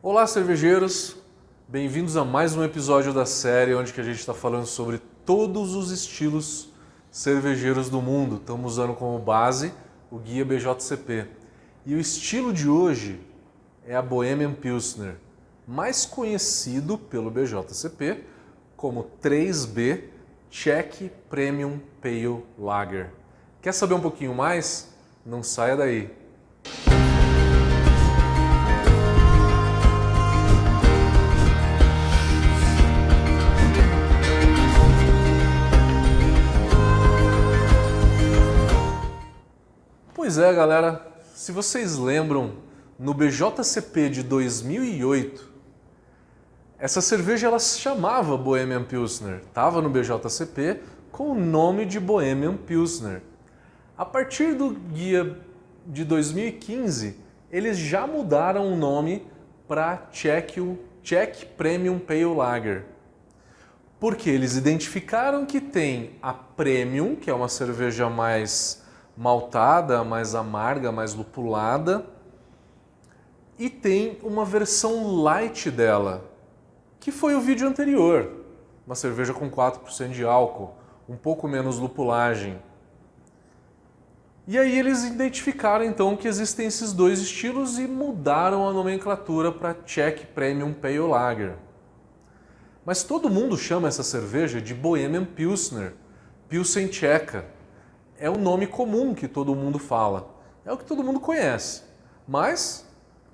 Olá, cervejeiros! Bem-vindos a mais um episódio da série onde a gente está falando sobre todos os estilos cervejeiros do mundo. Estamos usando como base o Guia BJCP. E o estilo de hoje é a Bohemian Pilsner, mais conhecido pelo BJCP como 3B Czech Premium Pale Lager. Quer saber um pouquinho mais? Não saia daí! Pois é, galera, se vocês lembram, no BJCP de 2008, essa cerveja ela se chamava Bohemian Pilsner, estava no BJCP com o nome de Bohemian Pilsner. A partir do guia de 2015, eles já mudaram o nome para Czech Premium Pale Lager, porque eles identificaram que tem a Premium, que é uma cerveja mais maltada, mais amarga, mais lupulada, e tem uma versão light dela, que foi o vídeo anterior, uma cerveja com 4% de álcool, um pouco menos lupulagem. E aí eles identificaram então que existem esses dois estilos e mudaram a nomenclatura para Czech Premium Pale Lager. Mas todo mundo chama essa cerveja de Bohemian Pilsner, Pilsen tcheca. É o nome comum que todo mundo fala, é o que todo mundo conhece, mas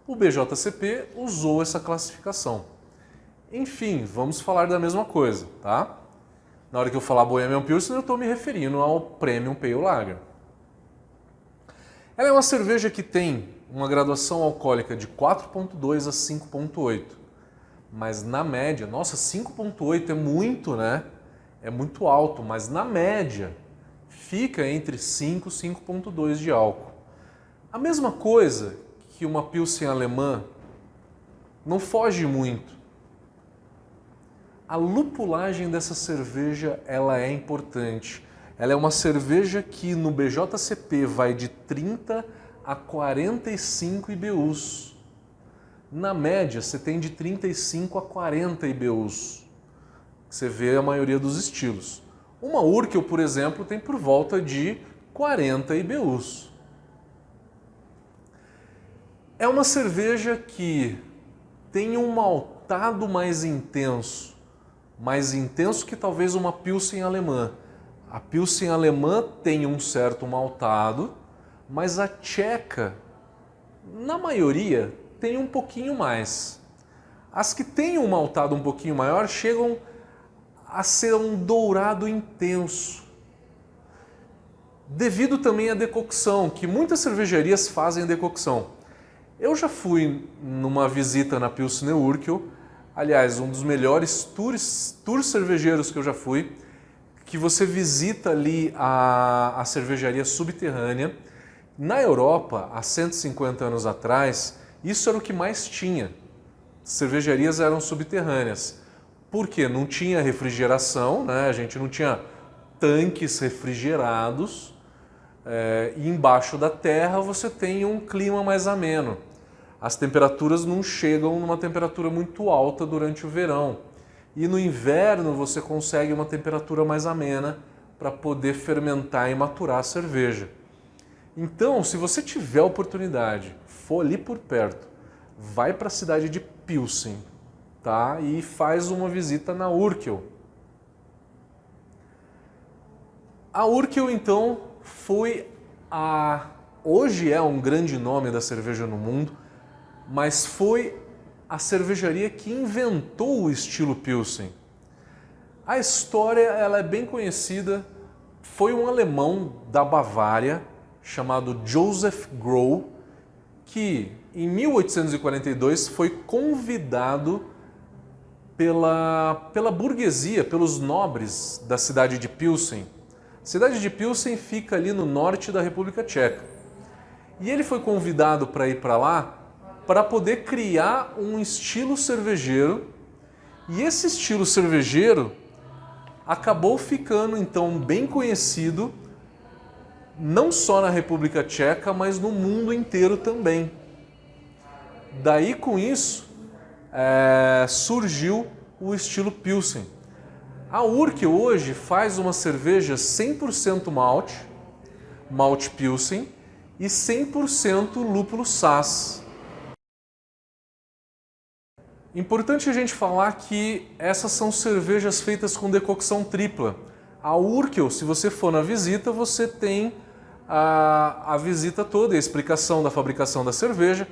o BJCP usou essa classificação. Enfim, vamos falar da mesma coisa, tá? Na hora que eu falar Bohemian Pilsner, eu estou me referindo ao Premium Pale Lager. Ela é uma cerveja que tem uma graduação alcoólica de 4,2 a 5,8, mas na média, nossa, 5,8 é muito, né? É muito alto, mas na média fica entre 5 e 5,2 de álcool. A mesma coisa que uma Pilsen alemã, não foge muito. A lupulagem dessa cerveja ela é importante. Ela é uma cerveja que no BJCP vai de 30 a 45 IBUs. Na média você tem de 35 a 40 IBUs. Você vê a maioria dos estilos. Uma Urquell, por exemplo, tem por volta de 40 IBUs. É uma cerveja que tem um maltado mais intenso que talvez uma Pilsen alemã. A Pilsen alemã tem um certo maltado, mas a tcheca, na maioria, tem um pouquinho mais. As que têm um maltado um pouquinho maior chegam a ser um dourado intenso. Devido também à decocção, que muitas cervejarias fazem decocção. Eu já fui numa visita na Pilsner Urquell, aliás, um dos melhores tours cervejeiros que eu já fui, que você visita ali a cervejaria subterrânea. Na Europa, há 150 anos atrás, isso era o que mais tinha. Cervejarias eram subterrâneas. Por quê? Não tinha refrigeração, né? A gente não tinha tanques refrigerados. E embaixo da terra você tem um clima mais ameno. As temperaturas não chegam numa temperatura muito alta durante o verão. E no inverno você consegue uma temperatura mais amena para poder fermentar e maturar a cerveja. Então, se você tiver a oportunidade, for ali por perto, vai para a cidade de Pilsen, tá? E faz uma visita na Urquell. A Urquell, então, hoje é um grande nome da cerveja no mundo, mas foi a cervejaria que inventou o estilo Pilsen. A história ela é bem conhecida. Foi um alemão da Bavária chamado Joseph Groh que em 1842 foi convidado pela burguesia, pelos nobres da cidade de Pilsen. A cidade de Pilsen fica ali no norte da República Tcheca. E ele foi convidado para ir para lá para poder criar um estilo cervejeiro, e esse estilo cervejeiro acabou ficando então bem conhecido não só na República Tcheca, mas no mundo inteiro também. Daí com isso surgiu o estilo Pilsen. A Urquell hoje faz uma cerveja 100% malte Pilsen e 100% lúpulo Saaz. Importante a gente falar que essas são cervejas feitas com decocção tripla. A Urquell, se você for na visita, você tem a visita toda, a explicação da fabricação da cerveja.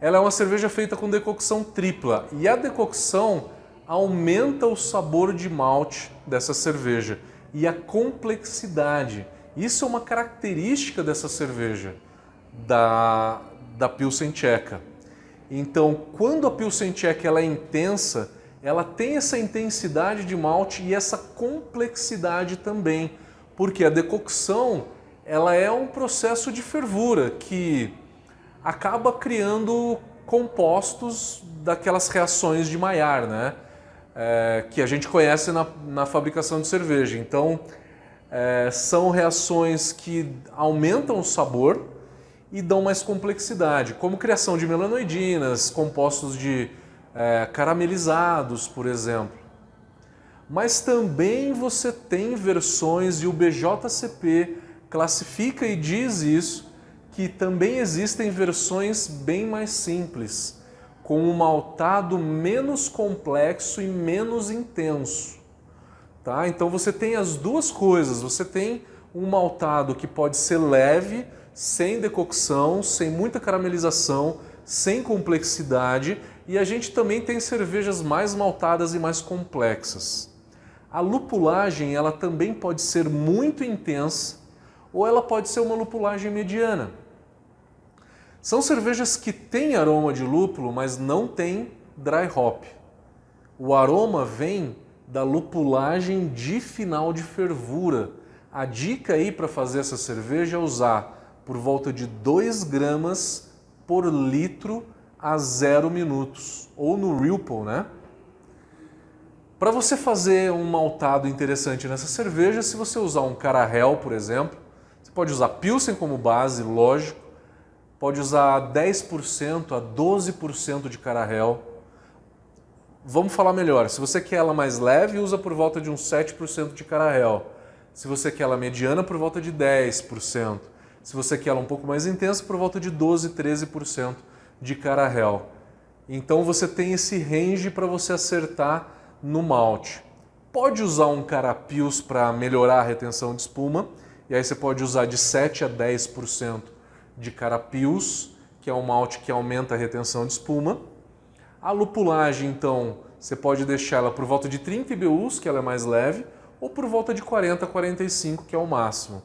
Ela é uma cerveja feita com decocção tripla e a decocção aumenta o sabor de malte dessa cerveja e a complexidade. Isso é uma característica dessa cerveja, da Pilsen tcheca. Então, quando a Pilsen tcheca ela é intensa, ela tem essa intensidade de malte e essa complexidade também, porque a decocção ela é um processo de fervura que acaba criando compostos daquelas reações de Maillard, né? Que a gente conhece na fabricação de cerveja. Então, são reações que aumentam o sabor e dão mais complexidade, como criação de melanoidinas, compostos de caramelizados, por exemplo. Mas também você tem versões, e o BJCP classifica e diz isso, que também existem versões bem mais simples, com um maltado menos complexo e menos intenso. Tá? Então você tem as duas coisas, você tem um maltado que pode ser leve, sem decocção, sem muita caramelização, sem complexidade, e a gente também tem cervejas mais maltadas e mais complexas. A lupulagem ela também pode ser muito intensa ou ela pode ser uma lupulagem mediana. São cervejas que têm aroma de lúpulo, mas não têm dry hop. O aroma vem da lupulagem de final de fervura. A dica aí para fazer essa cerveja é usar por volta de 2 gramas por litro a 0 minutos, ou no Ripple, né? Para você fazer um maltado interessante nessa cerveja, se você usar um Carahel, por exemplo, você pode usar Pilsen como base, lógico, pode usar 10% a 12% de Carahel. Vamos falar melhor, se você quer ela mais leve, usa por volta de uns 7% de Carahel. Se você quer ela mediana, por volta de 10%. Se você quer ela um pouco mais intensa, por volta de 12, 13% de Carahel. Então você tem esse range para você acertar no malte. Pode usar um Carapils para melhorar a retenção de espuma, e aí você pode usar de 7 a 10% de Carapils, que é um malte que aumenta a retenção de espuma. A lupulagem, então, você pode deixar ela por volta de 30 IBUs, que ela é mais leve, ou por volta de 40 a 45, que é o máximo.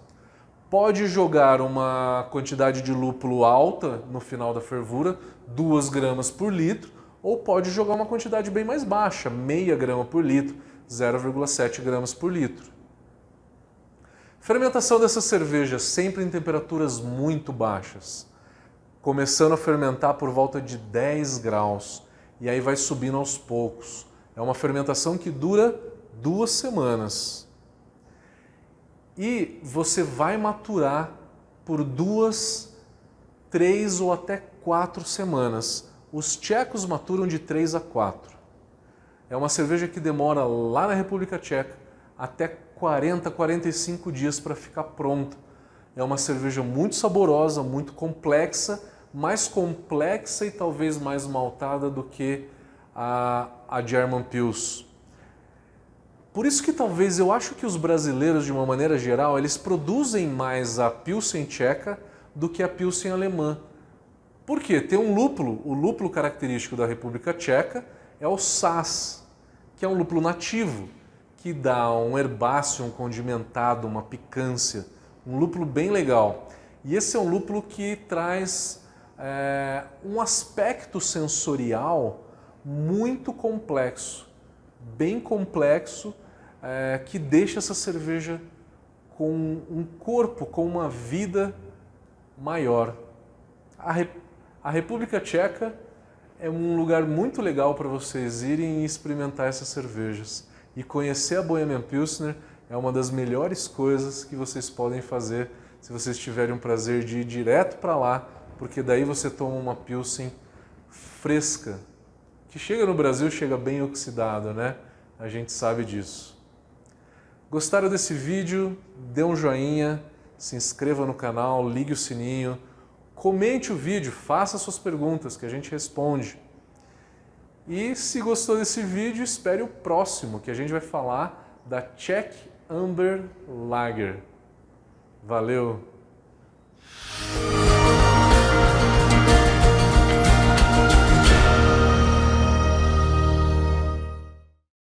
Pode jogar uma quantidade de lúpulo alta no final da fervura, 2 gramas por litro, ou pode jogar uma quantidade bem mais baixa, meia grama por litro, 0,7 gramas por litro. Fermentação dessa cerveja sempre em temperaturas muito baixas, começando a fermentar por volta de 10 graus, e aí vai subindo aos poucos. É uma fermentação que dura 2 semanas. E você vai maturar por 2, 3 ou até 4 semanas. Os tchecos maturam de 3 a 4. É uma cerveja que demora lá na República Tcheca até 40, 45 dias para ficar pronta. É uma cerveja muito saborosa, muito complexa, mais complexa e talvez mais maltada do que a German Pils. Por isso que talvez eu acho que os brasileiros, de uma maneira geral, eles produzem mais a Pilsen tcheca do que a Pilsen alemã. Por quê? Tem um lúpulo, o lúpulo característico da República Tcheca é o Saaz, que é um lúpulo nativo, que dá um herbáceo, um condimentado, uma picância, um lúpulo bem legal. E esse é um lúpulo que traz um aspecto sensorial muito complexo, bem complexo, que deixa essa cerveja com um corpo, com uma vida maior. A República Tcheca é um lugar muito legal para vocês irem e experimentar essas cervejas. E conhecer a Bohemian Pilsner é uma das melhores coisas que vocês podem fazer se vocês tiverem o prazer de ir direto para lá, porque daí você toma uma Pilsen fresca que chega no Brasil chega bem oxidado, né? A gente sabe disso. Gostaram desse vídeo? Dê um joinha, se inscreva no canal, ligue o sininho, comente o vídeo, faça suas perguntas que a gente responde. E se gostou desse vídeo, espere o próximo, que a gente vai falar da Czech Amber Lager. Valeu!